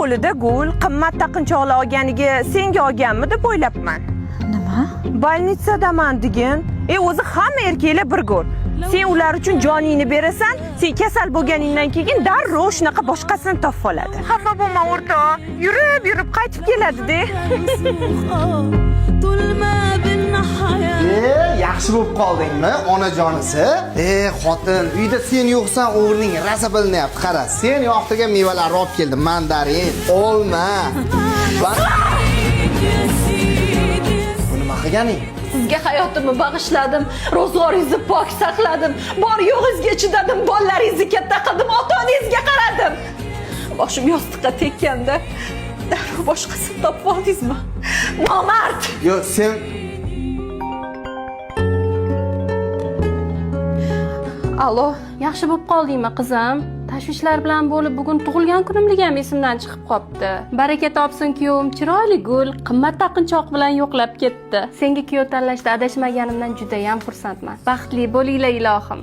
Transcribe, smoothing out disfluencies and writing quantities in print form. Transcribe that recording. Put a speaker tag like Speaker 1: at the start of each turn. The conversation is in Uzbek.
Speaker 1: Qo'lida gul, qimmat taqinchoqlar olganiga senga olganmi deb o'ylabman.
Speaker 2: Nima?
Speaker 1: Bolnitsadaman degin. O'zi hamma erkaklar bir go'r. Sen ular uchun joningni berasan, sen kasal bo'lganingdan keyin darrov shunaqa boshqasini topib oladi. Xafa bo'lma o'rtoq, yurib qaytib keladi-da.
Speaker 3: Yaxshi bo'lib qoldingmi, onajonisi? Xotin, uyda sen yo'qsan, o'g'ling rosa bilinyapti. Qara, sen yoqtirgan mevalarni olib keldim. Mandarin, olma. Bu nima qilganing?
Speaker 2: Sizga hayotimni bag'ishladim, ro'zg'oringizni pok saqladim, bor yo'g'ingizga chidadim, bolalaringizni katta qildim, ota-onangizga qaradim. Boshim yostiqqa tekkanda darrov boshqasini topib oldingizmi? Nomard!
Speaker 3: Yo'q, sen
Speaker 4: Allo, yaxshi bo'lib qoldingmi qizim? Tashvishlar bilan bo'lib bugun tug'ilgan kunimligim esimdan chiqib qopti. Baraka topsin kuyovim, chiroyli gul, qimmat taqinchoq bilan yo'qlab ketdi. Senga kuyov tanlashda adashmaganimdan juda ham xursandman. Baxtli bo'linglar ilohim.